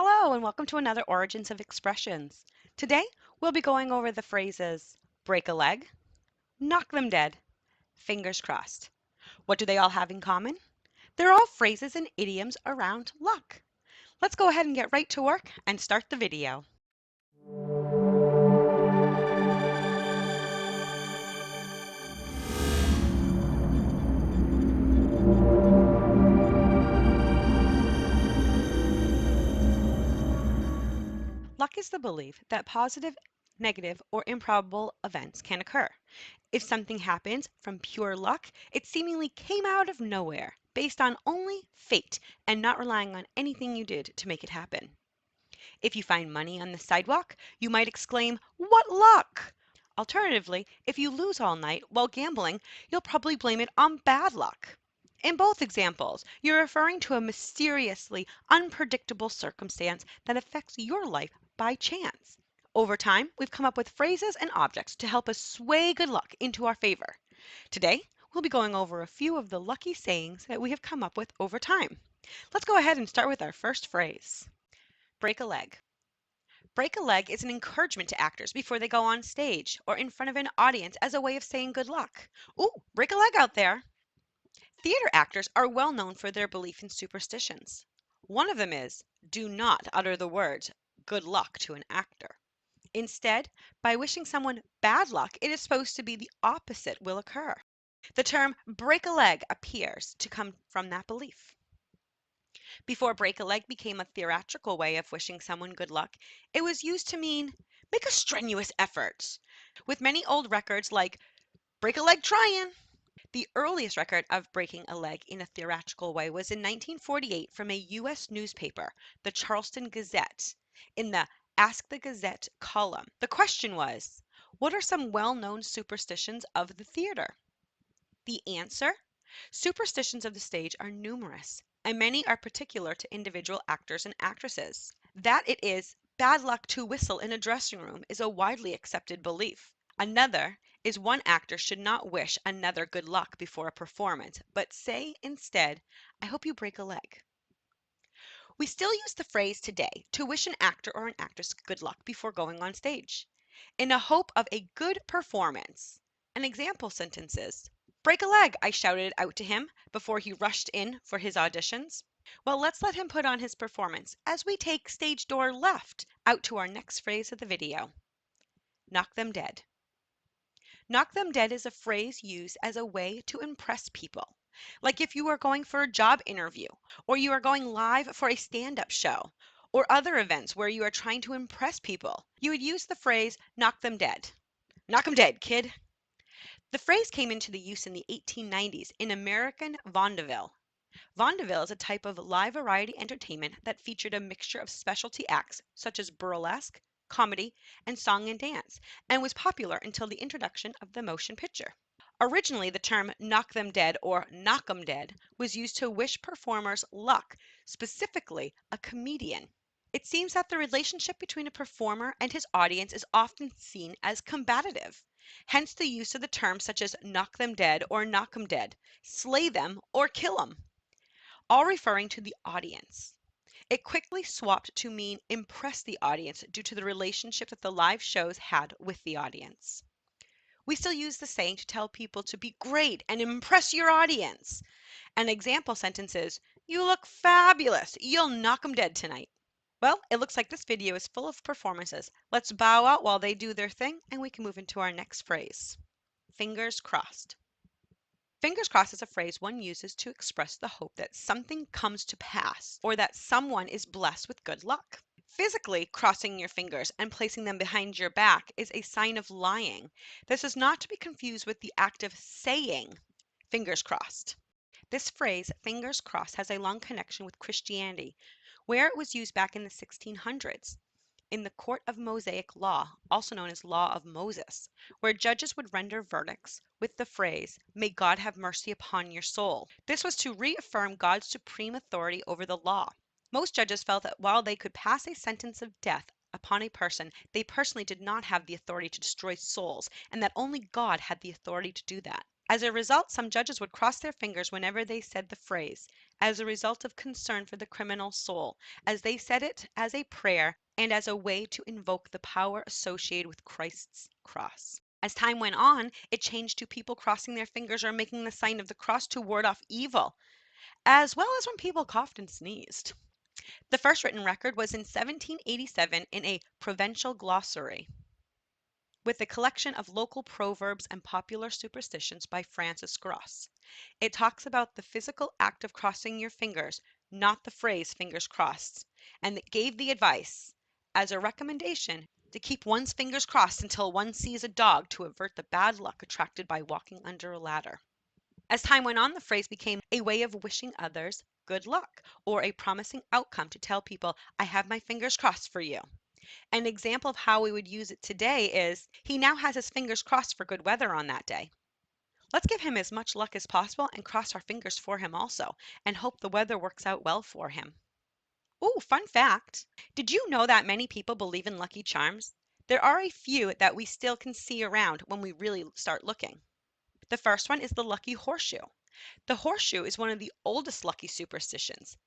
Hello and welcome to another Origins of Expressions. Today we'll be going over the phrases break a leg, knock them dead, fingers crossed. What do they all have in common? They're all phrases and idioms around luck. Let's go ahead and get right to work and start the video. Luck is the belief that positive, negative, or improbable events can occur. If something happens from pure luck, it seemingly came out of nowhere, based on only fate and not relying on anything you did to make it happen. If you find money on the sidewalk, you might exclaim, "What luck!" Alternatively, if you lose all night while gambling, you'll probably blame it on bad luck. In both examples, you're referring to a mysteriously unpredictable circumstance that affects your life by chance. Over time, we've come up with phrases and objects to help us sway good luck into our favor. Today, we'll be going over a few of the lucky sayings that we have come up with over time. Let's go ahead and start with our first phrase. Break a leg. Break a leg is an encouragement to actors before they go on stage or in front of an audience as a way of saying good luck. Ooh, break a leg out there. Theater actors are well known for their belief in superstitions. One of them is, do not utter the words good luck to an actor. Instead, by wishing someone bad luck, it is supposed to be the opposite will occur. The term break a leg appears to come from that belief. Before break a leg became a theatrical way of wishing someone good luck, it was used to mean make a strenuous effort, with many old records like break a leg trying. The earliest record of breaking a leg in a theatrical way was in 1948 from a U.S. newspaper, the Charleston Gazette, in the Ask the Gazette column. The question was, what are some well-known superstitions of the theater? The answer? Superstitions of the stage are numerous, and many are particular to individual actors and actresses. That it is bad luck to whistle in a dressing room is a widely accepted belief. Another is one actor should not wish another good luck before a performance, but say instead, "I hope you break a leg." We still use the phrase today to wish an actor or an actress good luck before going on stage, in a hope of a good performance. An example sentence is, "Break a leg," I shouted out to him before he rushed in for his auditions. Well, let's let him put on his performance as we take stage door left out to our next phrase of the video. Knock them dead. Knock them dead is a phrase used as a way to impress people. Like if you are going for a job interview, or you are going live for a stand-up show, or other events where you are trying to impress people, you would use the phrase knock them dead. Knock 'em dead, kid. The phrase came into the use in the 1890s in American vaudeville. Vaudeville is a type of live variety entertainment that featured a mixture of specialty acts such as burlesque, comedy, and song and dance, and was popular until the introduction of the motion picture. Originally, the term knock them dead or knock 'em dead was used to wish performers luck, specifically a comedian. It seems that the relationship between a performer and his audience is often seen as combative. Hence the use of the terms such as knock them dead or knock 'em dead, slay them or kill 'em, all referring to the audience. It quickly swapped to mean impress the audience due to the relationship that the live shows had with the audience. We still use the saying to tell people to be great and impress your audience. An example sentence is, "You look fabulous. You'll knock 'em dead tonight." Well, it looks like this video is full of performances. Let's bow out while they do their thing and we can move into our next phrase. Fingers crossed. Fingers crossed is a phrase one uses to express the hope that something comes to pass or that someone is blessed with good luck. Physically crossing your fingers and placing them behind your back is a sign of lying. This is not to be confused with the act of saying fingers crossed. This phrase, fingers crossed, has a long connection with Christianity, where it was used back in the 1600s. In the Court of Mosaic Law, also known as Law of Moses, where judges would render verdicts with the phrase, "May God have mercy upon your soul." This was to reaffirm God's supreme authority over the law. Most judges felt that while they could pass a sentence of death upon a person, they personally did not have the authority to destroy souls, and that only God had the authority to do that. As a result, some judges would cross their fingers whenever they said the phrase, as a result of concern for the criminal's soul, as they said it as a prayer and as a way to invoke the power associated with Christ's cross. As time went on, it changed to people crossing their fingers or making the sign of the cross to ward off evil, as well as when people coughed and sneezed. The first written record was in 1787 in a provincial glossary with a collection of local proverbs and popular superstitions by Francis Gross. It talks about the physical act of crossing your fingers, not the phrase fingers crossed, and it gave the advice as a recommendation to keep one's fingers crossed until one sees a dog to avert the bad luck attracted by walking under a ladder. As time went on, the phrase became a way of wishing others good luck or a promising outcome to tell people, I have my fingers crossed for you. An example of how we would use it today is, he now has his fingers crossed for good weather on that day. Let's give him as much luck as possible and cross our fingers for him also, and hope the weather works out well for him. Ooh, fun fact. Did you know that many people believe in lucky charms? There are a few that we still can see around when we really start looking. The first one is the lucky horseshoe. The horseshoe is one of the oldest lucky superstitions.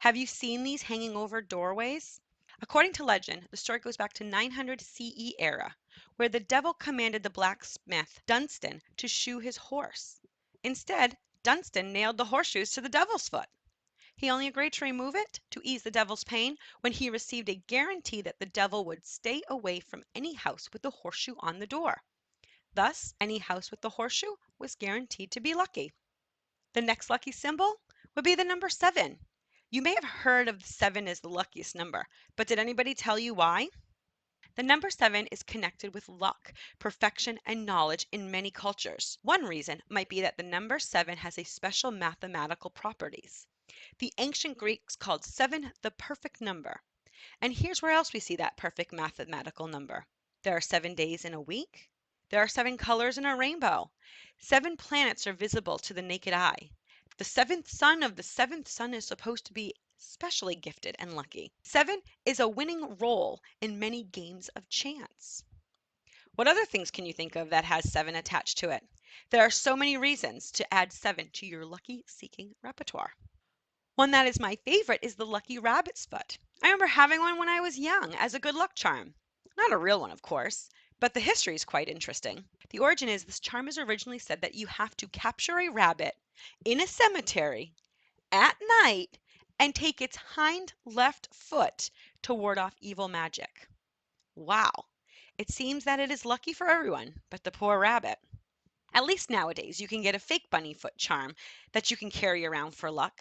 Have you seen these hanging over doorways? According to legend, the story goes back to 900 CE era, where the devil commanded the blacksmith Dunstan to shoe his horse. Instead, Dunstan nailed the horseshoes to the devil's foot. He only agreed to remove it to ease the devil's pain when he received a guarantee that the devil would stay away from any house with the horseshoe on the door. Thus, any house with the horseshoe was guaranteed to be lucky. The next lucky symbol would be the number 7. You may have heard of 7 as the luckiest number, but did anybody tell you why? The number 7 is connected with luck, perfection, and knowledge in many cultures. One reason might be that the number 7 has a special mathematical properties. The ancient Greeks called 7 the perfect number. And here's where else we see that perfect mathematical number. There are 7 days in a week. There are 7 colors in a rainbow. 7 planets are visible to the naked eye. The 7th son of the 7th sun is supposed to be especially gifted and lucky. 7 is a winning role in many games of chance. What other things can you think of that has 7 attached to it? There are so many reasons to add 7 to your lucky seeking repertoire. One that is my favorite is the lucky rabbit's foot. I remember having one when I was young as a good luck charm. Not a real one, of course, but the history is quite interesting. The origin is this charm is originally said that you have to capture a rabbit in a cemetery at night and take its hind left foot to ward off evil magic. Wow. It seems that it is lucky for everyone, but the poor rabbit. At least nowadays you can get a fake bunny foot charm that you can carry around for luck.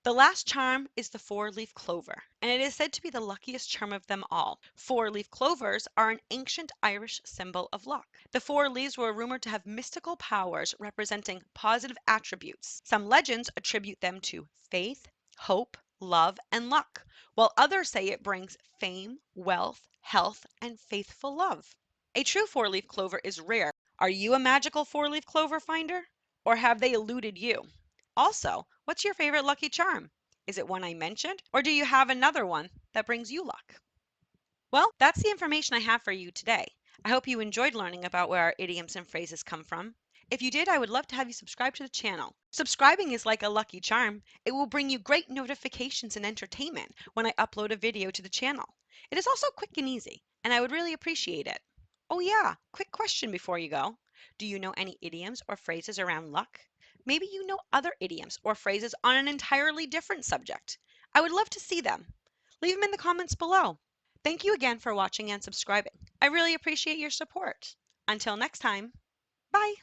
The last charm is the 4-leaf clover, and it is said to be the luckiest charm of them all. 4-leaf clovers are an ancient Irish symbol of luck. The 4 leaves were rumored to have mystical powers representing positive attributes. Some legends attribute them to faith, hope, love, and luck, while others say it brings fame, wealth, health, and faithful love. A true 4-leaf clover is rare. Are you a magical 4-leaf clover finder? Or have they eluded you? Also, what's your favorite lucky charm? Is it one I mentioned, or do you have another one that brings you luck? Well, that's the information I have for you today. I hope you enjoyed learning about where our idioms and phrases come from. If you did, I would love to have you subscribe to the channel. Subscribing is like a lucky charm. It will bring you great notifications and entertainment when I upload a video to the channel. It is also quick and easy, and I would really appreciate it. Oh yeah, quick question before you go. Do you know any idioms or phrases around luck? Maybe you know other idioms or phrases on an entirely different subject. I would love to see them. Leave them in the comments below. Thank you again for watching and subscribing. I really appreciate your support. Until next time, bye.